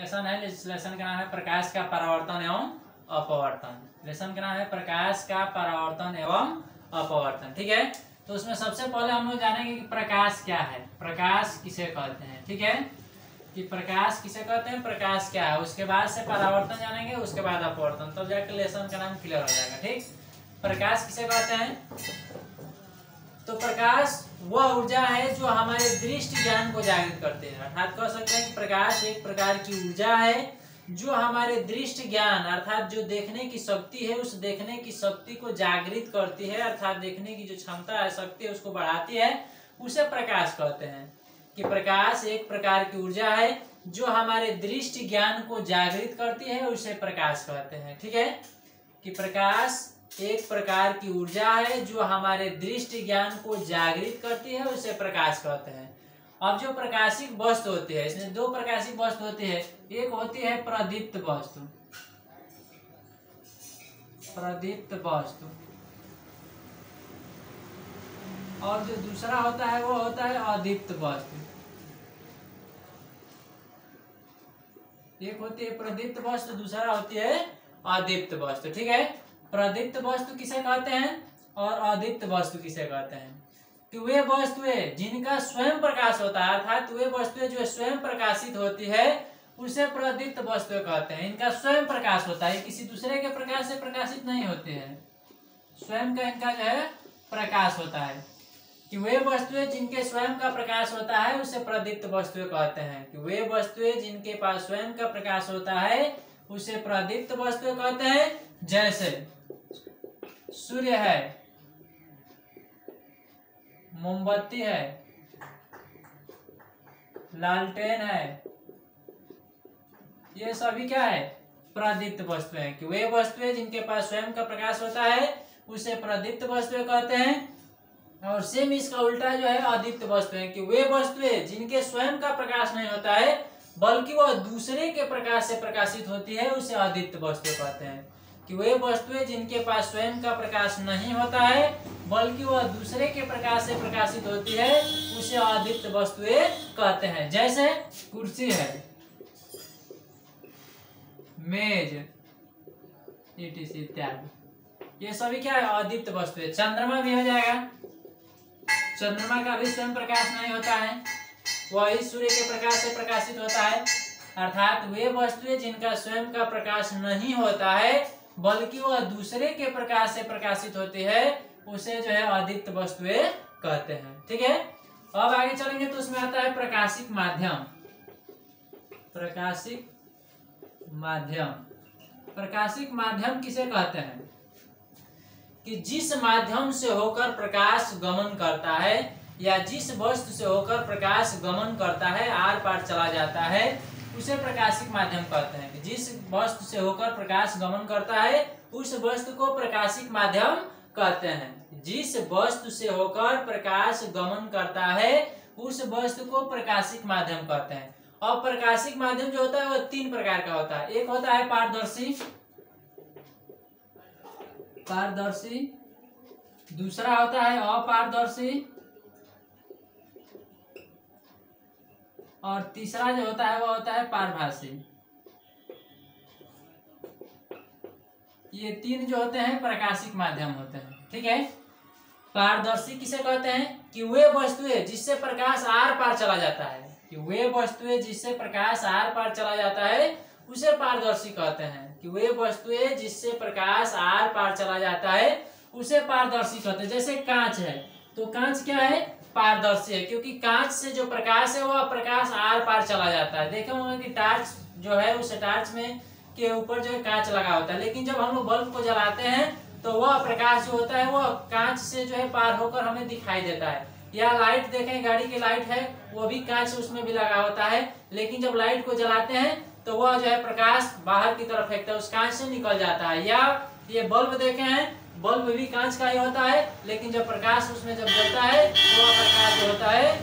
Lesson है, इस lesson का नाम है प्रकाश का परावर्तन एवं अपवर्तन। लेसन का नाम है प्रकाश का परावर्तन एवं अपवर्तन। ठीक है, तो उसमें सबसे पहले हम लोग जानेंगे कि प्रकाश क्या है, प्रकाश किसे कहते हैं। ठीक है, कि प्रकाश किसे कहते हैं, प्रकाश क्या है, उसके बाद से परावर्तन जानेंगे, उसके बाद अपवर्तन, तब जाकर लेसन का नाम क्लियर हो जाएगा। ठीक, प्रकाश किसे कहते हैं, तो प्रकाश वह ऊर्जा है जो हमारे दृष्टि ज्ञान को जागृत करते हैं। अर्थात कह सकते हैं कि प्रकाश एक प्रकार की ऊर्जा है जो हमारे दृष्टि ज्ञान अर्थात जो देखने की शक्ति है, उस देखने की शक्ति को जागृत करती है, अर्थात देखने की जो क्षमता है, शक्ति है, उसको बढ़ाती है, उसे प्रकाश कहते हैं। कि प्रकाश एक प्रकार की ऊर्जा है जो हमारे दृष्टि ज्ञान को जागृत करती है, उसे प्रकाश कहते हैं। ठीक है, कि प्रकाश एक प्रकार की ऊर्जा है जो हमारे दृष्टि ज्ञान को जागृत करती है, उसे प्रकाश कहते हैं। अब जो प्रकाशिक वस्तु होती है, इसमें दो प्रकाशिक वस्तु होती है, एक होती है प्रदीप्त वस्तु, प्रदीप्त वस्तु, और जो दूसरा होता है वो होता है अदीप्त वस्तु। एक होती है प्रदीप्त वस्तु, दूसरा होती है अदीप्त वस्तु। ठीक है, प्रदीप्त वस्तु किसे कहते हैं और अदीप्त वस्तु किसे कहते हैं, कि वे वस्तुएं जिनका स्वयं प्रकाश होता है, अर्थात वे वस्तुएं जो स्वयं प्रकाशित होती है, उसे प्रदीप्त वस्तुएं कहते हैं। इनका स्वयं प्रकाश होता है, किसी दूसरे के प्रकाश से प्रकाशित नहीं होते हैं, स्वयं का इनका जो है प्रकाश होता है। कि वे वस्तुएं जिनके स्वयं का प्रकाश होता है, उसे प्रदीप्त वस्तुएं कहते हैं। कि वे वस्तुएं जिनके पास स्वयं का प्रकाश होता है, उसे प्रदीप्त वस्तुएं कहते हैं। जैसे सूर्य है, मोमबत्ती है, लालटेन है, ये सभी क्या है, प्रदीप्त वस्तुएं हैं। कि वे वस्तुएं जिनके पास स्वयं का प्रकाश होता है, उसे प्रदीप्त वस्तुएं कहते हैं। और सेम इसका उल्टा जो है अदीप्त वस्तुएं, कि वे वस्तुएं जिनके स्वयं का प्रकाश नहीं होता है, बल्कि वह दूसरे के प्रकाश से प्रकाशित होती है, उसे अदीप्त वस्तुएं कहते हैं। कि वे वस्तुएं जिनके पास स्वयं का प्रकाश नहीं होता है, बल्कि वह दूसरे के प्रकाश से प्रकाशित होती है, उसे अदीप्त वस्तुएं कहते हैं। जैसे कुर्सी है, मेज, etc इत्यादि, ये सभी क्या है, अदीप्त वस्तुएं। चंद्रमा भी हो जाएगा, चंद्रमा का भी स्वयं प्रकाश नहीं होता है, वही सूर्य के प्रकाश से प्रकाशित होता है। अर्थात वे वस्तुएं जिनका स्वयं का प्रकाश नहीं होता है, बल्कि वह दूसरे के प्रकाश से प्रकाशित होती है, उसे जो है अदीप्त वस्तुएं कहते हैं। ठीक है, अब आगे चलेंगे तो उसमें आता है प्रकाशिक माध्यम। प्रकाशिक माध्यम, प्रकाशिक माध्यम किसे कहते हैं, कि जिस माध्यम से होकर प्रकाश गमन करता है, या जिस वस्तु से होकर प्रकाश गमन करता है, आर पार चला जाता है, उसे प्रकाशिक माध्यम कहते हैं। कि जिस वस्तु से होकर प्रकाश गमन करता है, उस वस्तु को प्रकाशिक माध्यम कहते हैं। जिस वस्तु से होकर प्रकाश गमन करता है, उस वस्तु को प्रकाशिक माध्यम कहते हैं। और प्रकाशिक माध्यम जो होता है वो तीन प्रकार का होता है। एक होता है पारदर्शी, पारदर्शी, दूसरा होता है अपारदर्शी, और तीसरा जो होता है वो होता है पारभासी। ये तीन जो होते हैं प्रकाशिक माध्यम होते हैं। ठीक है, पारदर्शी किसे कहते हैं, कि वे वस्तुएं जिससे प्रकाश आर पार चला जाता है, कि वे वस्तुएं जिससे प्रकाश आर पार चला जाता है, उसे पारदर्शी कहते हैं। कि वे वस्तुएं जिससे प्रकाश आर पार चला जाता है, उसे पारदर्शी कहते हैं। जैसे कांच है, तो कांच क्या है, पारदर्शी है, क्योंकि कांच से जो प्रकाश है वह प्रकाश आर पार चला जाता है। देखे होंगे कि टार्च जो है, उस टार्च में के ऊपर जो है कांच लगा होता है, लेकिन जब हम लोग बल्ब को जलाते हैं तो वह प्रकाश जो होता है वह कांच से जो है पार होकर हमें दिखाई देता है। या लाइट देखें, गाड़ी की लाइट है, वो भी कांच उसमें भी लगा होता है, लेकिन जब लाइट को जलाते हैं तो वह जो है प्रकाश बाहर की तरफ फेंकता है, उस कांच से निकल जाता है। या ये बल्ब देखे हैं, बल्ब भी कांच का ही होता है, लेकिन जब प्रकाश उसमें जब जलता है तो वह प्रकाश जो होता है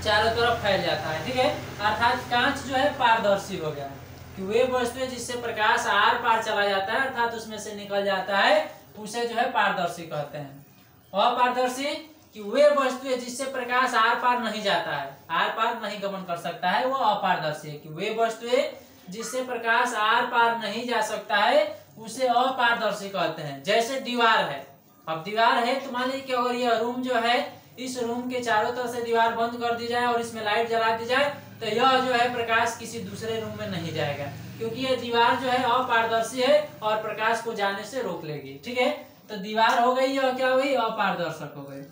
चारों तरफ फैल जाता है। ठीक है, अर्थात कांच जो है पारदर्शी हो गया, कि वे वस्तुएं जिससे प्रकाश आर पार चला जाता है, अर्थात उसमें से निकल जाता है, उसे जो है पारदर्शी कहते हैं। अपारदर्शी, कि वे वस्तुएं जिससे प्रकाश आर पार नहीं जाता है, आर पार नहीं गमन कर सकता है, वो अपारदर्शी है। कि वे वस्तुएं जिससे प्रकाश आर पार नहीं जा सकता है उसे अपारदर्शी कहते हैं। जैसे दीवार है, अब दीवार है तो मान लीजिए कि अगर यह रूम जो है, इस रूम के चारों तरफ से दीवार बंद कर दी जाए और इसमें लाइट जला दी जाए तो यह जो है प्रकाश किसी दूसरे रूम में नहीं जाएगा, क्योंकि यह दीवार जो है अपारदर्शी है और प्रकाश को जाने से रोक लेगी। ठीक है, तो दीवार हो गई और क्या हो गई, अपारदर्शक हो गई।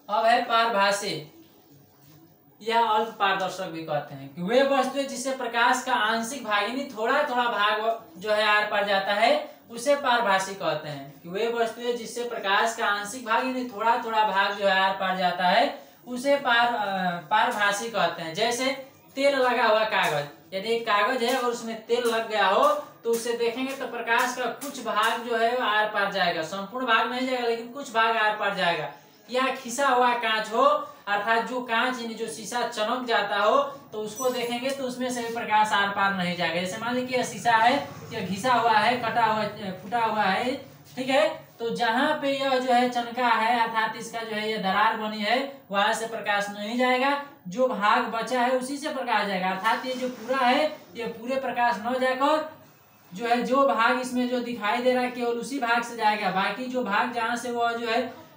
अब है पारभासी या अल्प पारदर्शक भी कहते हैं। कि वे वस्तुएं जिससे प्रकाश का आंशिक भाग यानी थोड़ा थोड़ा भाग जो है आर पार जाता है उसे पारभासी कहते हैं। कि वे वस्तुएं जिससे प्रकाश का आंशिक भाग यानी थोड़ा थोड़ा भाग जो है आर पार जाता है उसे पारभासी कहते हैं। जैसे तेल लगा हुआ कागज, यदि एक कागज है और उसमें तेल लग गया हो तो उसे देखेंगे तो प्रकाश का कुछ भाग जो है आर पार जाएगा, संपूर्ण भाग नहीं जाएगा लेकिन कुछ भाग आर पार जाएगा। या खिसा हुआ कांच हो, अर्थात जो कांच यानी जो शीशा चमक जाता हो तो उसको देखेंगे तो उसमें से भी प्रकाश आर पार नहीं जाएगा। जैसे मान लीजिए शीशा है, यह घिसा हुआ है, कटा हुआ, फूटा हुआ है, ठीक है, तो जहां पे यह जो है चनका है अर्थात इसका जो है ये दरार बनी है वहां से प्रकाश नहीं जाएगा, जो भाग बचा है उसी से प्रकाश जाएगा। अर्थात ये जो पूरा है ये पूरे प्रकाश न जाकर जो है जो भाग इसमें जो दिखाई दे रहा है केवल उसी भाग से जाएगा, बाकी जो भाग जहां से वो जो है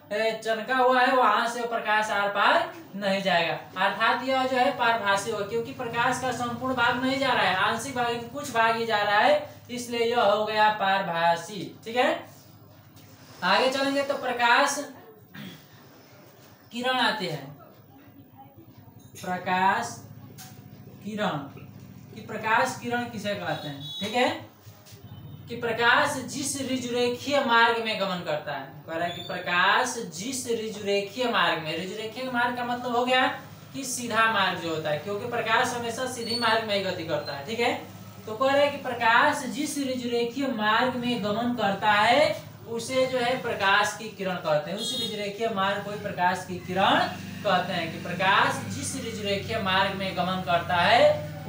चमका हुआ है वहां से प्रकाश आर पार नहीं जाएगा। अर्थात यह जो है पारभासी हो, क्योंकि प्रकाश का संपूर्ण भाग नहीं जा रहा है, आंशिक भाग कुछ भाग ही जा रहा है, इसलिए यह हो गया पारभासी। ठीक है, आगे चलेंगे तो प्रकाश किरण आते हैं। प्रकाश किरण, कि प्रकाश किरण किसे कहते हैं। ठीक है, कि प्रकाश जिस ऋजुरेखीय मार्ग में गमन करता है, कह रहा है कि प्रकाश जिस ऋजुरेखीय मार्ग में, ऋजुरेखीय मार्ग का मतलब हो गया कि सीधा मार्ग जो होता है, क्योंकि प्रकाश हमेशा सीधी मार्ग में ही गति करता है। ठीक है, तो कह रहा है कि प्रकाश जिस ऋजुरेखीय मार्ग में गमन करता है उसे जो है प्रकाश की किरण कहते हैं। उस ऋजुरेखीय मार्ग को ही प्रकाश की किरण कहते हैं। कि प्रकाश जिस ऋजुरेखीय मार्ग में गमन करता है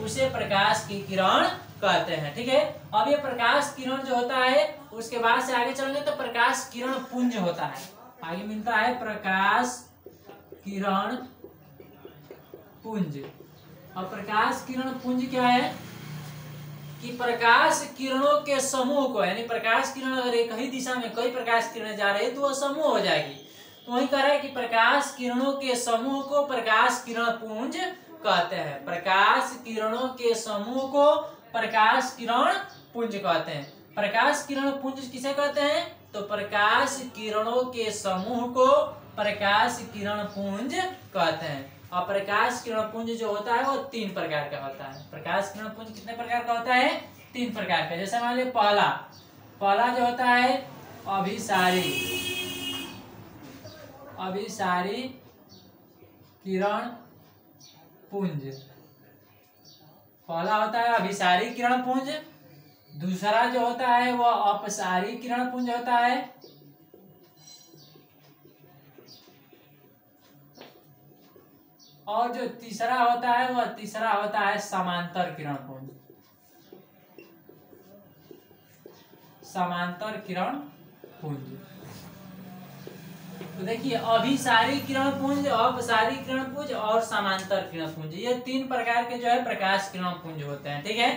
उसे प्रकाश की किरण कहते हैं। ठीक है, अब ये प्रकाश किरण जो होता है उसके बाद से आगे चलेंगे तो प्रकाश किरण पुंज होता है। आगे मिलता है प्रकाश किरण पुंज। और प्रकाश किरण पुंज क्या है कि प्रकाश किरणों के समूह को, यानी प्रकाश किरण अगर एक ही दिशा में कई प्रकाश किरणें जा रही है तो वह समूह हो जाएगी। तो वही कह रहा है कि प्रकाश किरणों के समूह को प्रकाश किरण पुंज कहते हैं। प्रकाश किरणों के समूह को प्रकाश किरण पुंज कहते हैं। प्रकाश किरण पुंज किसे कहते हैं, तो प्रकाश किरणों के समूह को प्रकाश किरण पुंज कहते हैं। और प्रकाश किरण पुंज जो होता है वो 3 प्रकार का होता है। प्रकाश किरण पुंज कितने प्रकार का होता है, 3 प्रकार का। जैसे मान लीजिए पहला जो होता है अभिसारी किरण पुंज, पहला होता है अभिसारी किरण पुंज। दूसरा जो होता है वो अपसारी किरण पुंज होता है। और जो तीसरा होता है वह तीसरा होता है समांतर किरण पुंज। समांतर किरण पुंज, तो देखिए अभिसारी किरण पुंज, अपसारी किरण पुंज और समांतर किरण पुंज, ये 3 प्रकार के जो है प्रकाश किरण पुंज होते हैं। ठीक है,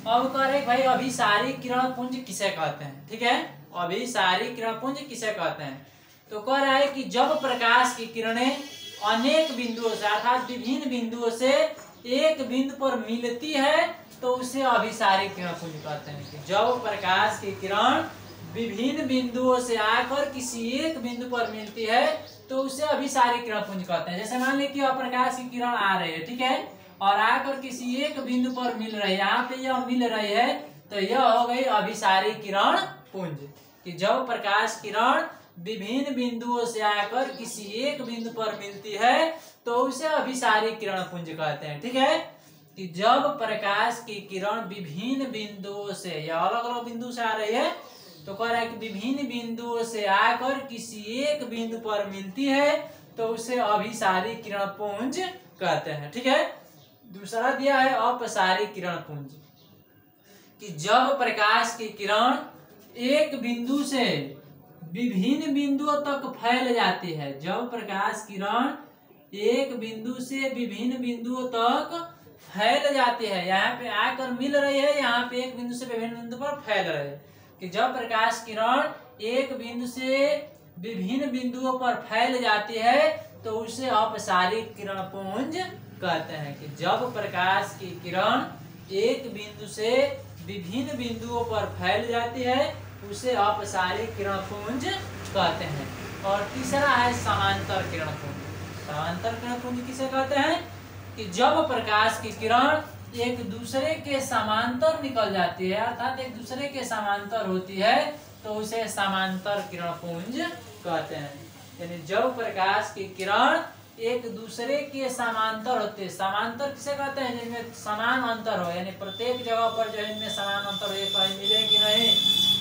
अब कह रहे भाई अभिसारी किरण पुंज किसे कहते हैं। ठीक है, अभिसारी किरण पुंज किसे कहते हैं, तो कह रहा है कि जब प्रकाश की किरणें अनेक बिंदुओं से अर्थात विभिन्न बिंदुओं से एक बिंदु पर मिलती है तो उसे अभिसारी किरण पुंज कहते हैं। कि जब प्रकाश की किरण विभिन्न बिंदुओं से आकर किसी एक बिंदु पर मिलती है तो उसे अभिसारी किरण पुंज कहते हैं। जैसे मान लीजिए कि प्रकाश की किरण आ रही है, ठीक है, और आकर किसी एक बिंदु पर मिल रही है, यहाँ पे यह मिल रही है तो यह हो गई अभिसारी किरण पुंज। कि जब प्रकाश किरण विभिन्न बिंदुओं से आकर किसी एक बिंदु पर मिलती है तो उसे अभिसारी किरण पुंज कहते हैं। ठीक है, कि जब प्रकाश की किरण विभिन्न बिंदुओं से या अलग अलग बिंदु से आ रही है तो कह रहा है कि विभिन्न बिंदुओं से आकर किसी एक बिंदु पर मिलती है तो उसे अभिसारी किरण पुंज कहते हैं। ठीक है, दूसरा दिया है अपसारी किरण पुंज। कि जब प्रकाश की किरण एक बिंदु से विभिन्न बिंदुओं तक फैल जाती है। जब प्रकाश किरण एक बिंदु से विभिन्न बिंदुओं तक फैल जाती है, यहाँ पे आकर मिल रही है, यहाँ पे एक बिंदु से विभिन्न बिंदु पर फैल रही है, कि जब प्रकाश किरण एक बिंदु से विभिन्न बिंदुओं पर फैल जाती है तो उसे अपसारित किरणपुंज कहते हैं। कि जब प्रकाश की किरण एक बिंदु से विभिन्न बिंदुओं पर फैल जाती है उसे अपसारित किरणपुंज कहते हैं। और तीसरा है समांतर किरणपुंज। समांतर किरणपुंज किसे कहते हैं? कि जब प्रकाश की किरण एक दूसरे के समांतर निकल जाती है, अर्थात एक दूसरे के समांतर होती है, तो उसे समांतर किरणपुंज कहते हैं। यानी जब प्रकाश की किरण एक दूसरे के समांतर होते हैं, समांतर किसे कहते हैं? जिनमें समान अंतर हो, यानी प्रत्येक जगह पर जो इनमें समान अंतर हो, ये कहीं मिलेगी नहीं,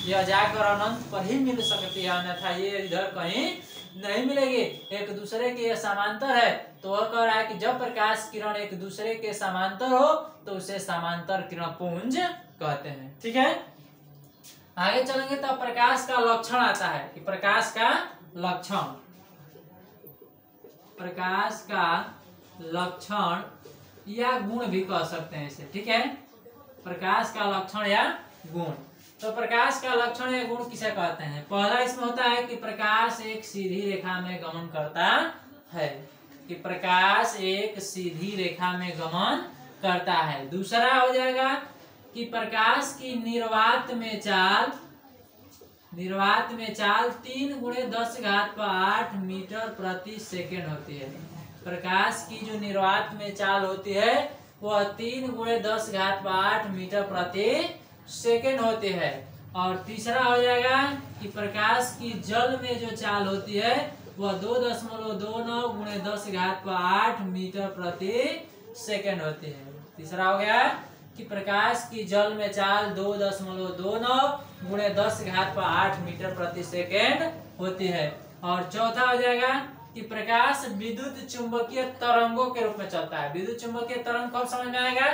यह जाकर अनंत पर ही मिल सकती है, अन्यथा ये इधर कहीं नहीं मिलेगी। एक दूसरे के समांतर है, तो वह कह रहा है कि जब प्रकाश किरण एक दूसरे के समांतर हो तो उसे समांतर किरणपुंज कहते हैं। ठीक है, आगे चलेंगे तो प्रकाश का लक्षण आता है। कि प्रकाश का लक्षण, प्रकाश का लक्षण या गुण भी कह सकते हैं इसे। ठीक है, प्रकाश का लक्षण या गुण। तो प्रकाश का लक्षण या गुण किसे कहते हैं? पहला इसमें होता है कि प्रकाश एक सीधी रेखा में गमन करता है। कि प्रकाश एक सीधी रेखा में गमन करता है। दूसरा हो जाएगा कि प्रकाश की निर्वात में चाल 3 × 10⁸ मीटर प्रति सेकेंड होती है। प्रकाश की जो निर्वात में चाल होती है वह 3 × 10⁸ मीटर प्रति सेकेंड होती है। और तीसरा हो जाएगा कि प्रकाश की जल में जो चाल होती है वह 2.29 × 10⁸ मीटर प्रति सेकेंड होती है। तीसरा हो गया कि प्रकाश की जल में चाल 2.29 × 10⁸ मीटर प्रति सेकेंड होती है। और चौथा हो जाएगा कि प्रकाश विद्युत चुंबकीय तरंगों के रूप में चलता है। विद्युत चुंबकीय तरंग कब समझ में आएगा?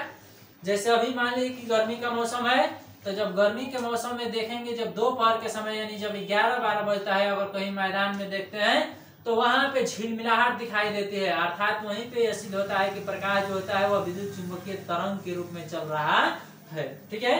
जैसे अभी मान लीजिए कि गर्मी का मौसम है, तो जब गर्मी के मौसम में देखेंगे, जब दोपहर के समय यानी जब 11-12 बजता है, अगर कहीं मैदान में देखते हैं तो वहां पे झिलमिलाहट दिखाई देती है, अर्थात वहीं पे यह सिद्ध होता है कि प्रकाश जो होता है वह विद्युत चुंबकीय तरंग के रूप में चल रहा है। ठीक है,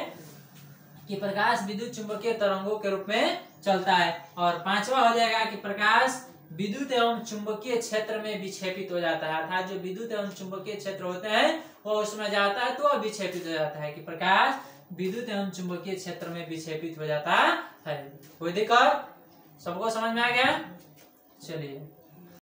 कि प्रकाश विद्युत चुंबकीय तरंगों के रूप में चलता है। और पांचवा हो जाएगा कि प्रकाश विद्युत एवं चुंबकीय क्षेत्र में विक्षेपित हो जाता है, अर्थात जो विद्युत एवं चुंबकीय क्षेत्र होते हैं वो उसमें जाता है तो वह विक्षेपित हो जाता है। कि प्रकाश विद्युत एवं चुंबकीय क्षेत्र में विक्षेपित हो जाता है। कोई दिक्कत? सबको समझ में आ गया? चलिए।